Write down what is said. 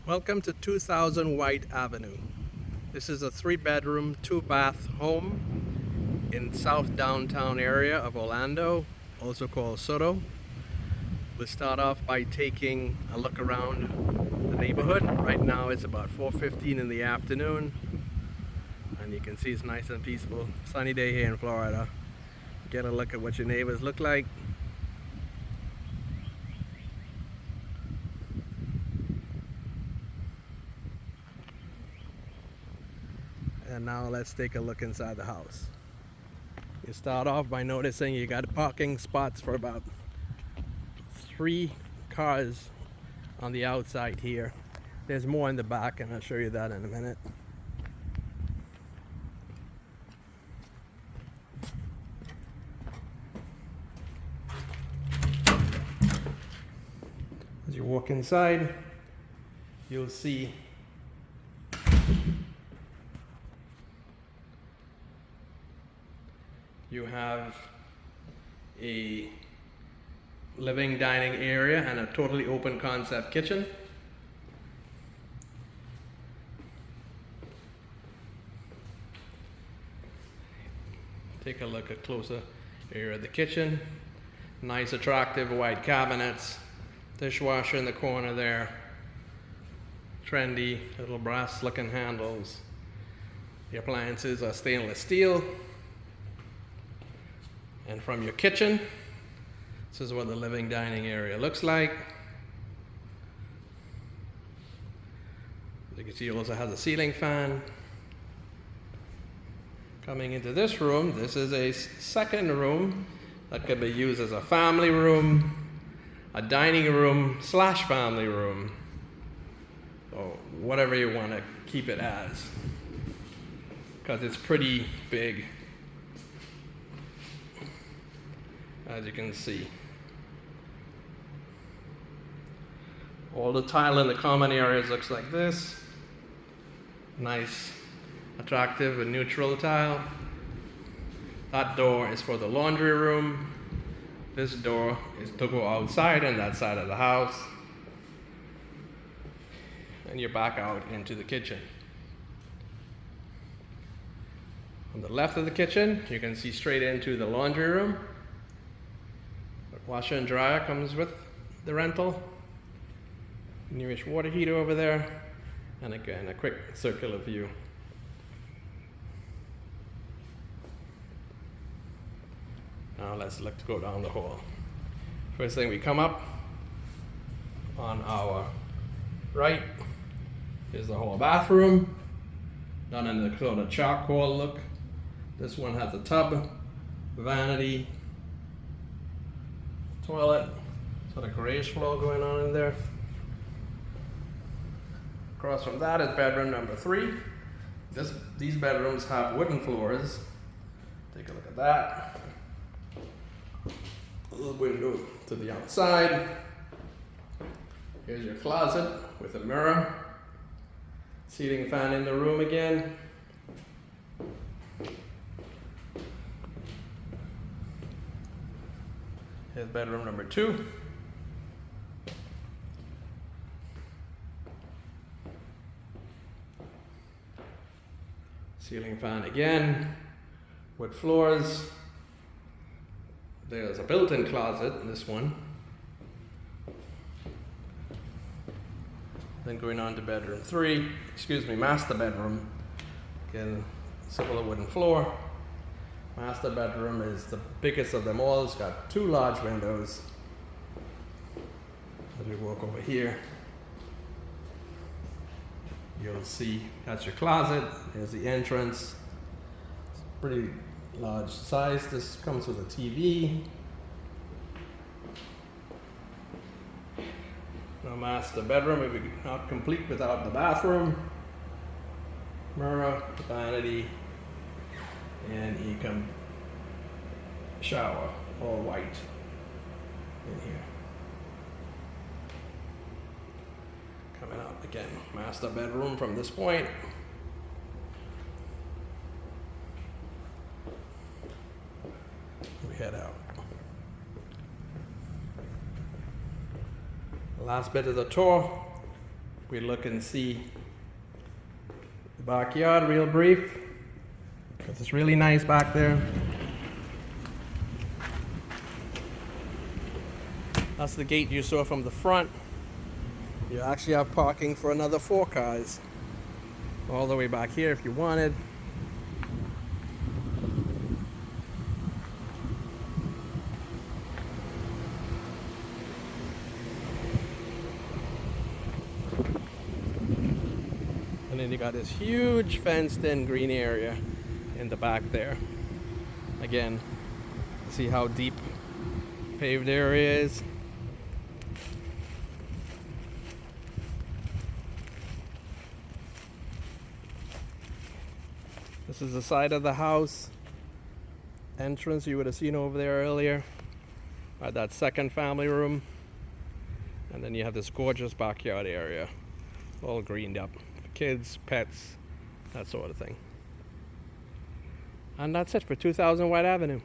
Welcome to 2000 White Avenue. This is a 3-bedroom, 2-bath home in South Downtown area of Orlando, also called SODO. We'll start off by taking a look around the neighborhood. Right now it's about 4:15 in the afternoon, and you can see it's nice and peaceful. Sunny day here in Florida. Get a look at what your neighbors look like. And now let's take a look inside the house. You start off by noticing you got parking spots for about 3 cars on the outside here. There's more in the back, and I'll show you that in a minute. As you walk inside, you'll see you have a living dining area and a totally open concept kitchen. Take a look at closer area of the kitchen. Nice attractive white cabinets. Dishwasher in the corner there. Trendy little brass looking handles. The appliances are stainless steel. And from your kitchen, this is what the living dining area looks like. As you can see, it also has a ceiling fan. Coming into this room, this is a second room that could be used as a family room, a dining room / family room, or whatever you want to keep it as, because it's pretty big. As you can see, all the tile in the common areas looks like this. Nice, attractive and neutral tile. That door is for the laundry room. This door is to go outside on that side of the house. And you're back out into the kitchen. On the left of the kitchen, you can see straight into the laundry room. Washer and dryer comes with the rental. Newish water heater over there. And again, a quick circular view. Now let's go down the hall. First thing, we come up on our right is the hall bathroom. Done in the sort of charcoal look. This one has a tub, vanity, toilet, sort of grayish flow going on in there. Across from that is bedroom number 3. These bedrooms have wooden floors. Take a look at that. A little window to the outside. Here's your closet with a mirror. Ceiling fan in the room again. Here's bedroom number 2. Ceiling fan again, wood floors. There's a built-in closet in this one. Then going on to bedroom 3, master bedroom. Again, similar wooden floor. Master bedroom is the biggest of them all. It's got 2 large windows. As we walk over here, you'll see that's your closet. There's the entrance. It's pretty large size. This comes with a TV. Now, master bedroom, it would be not complete without the bathroom. Mirror, vanity, and you can shower, all white in here. Coming out again, master bedroom from this point. We head out. Last bit of the tour. we look and see the backyard real brief, because it's really nice back there. That's the gate you saw from the front. You actually have parking for another 4 cars all the way back here if you wanted. And then you got this huge fenced-in green area in the back there. Again, see how deep paved area is. This is the side of the house entrance you would have seen over there earlier. That second family room. And then you have this gorgeous backyard area, all greened up for kids, pets, that sort of thing. And that's it for 2000 White Avenue.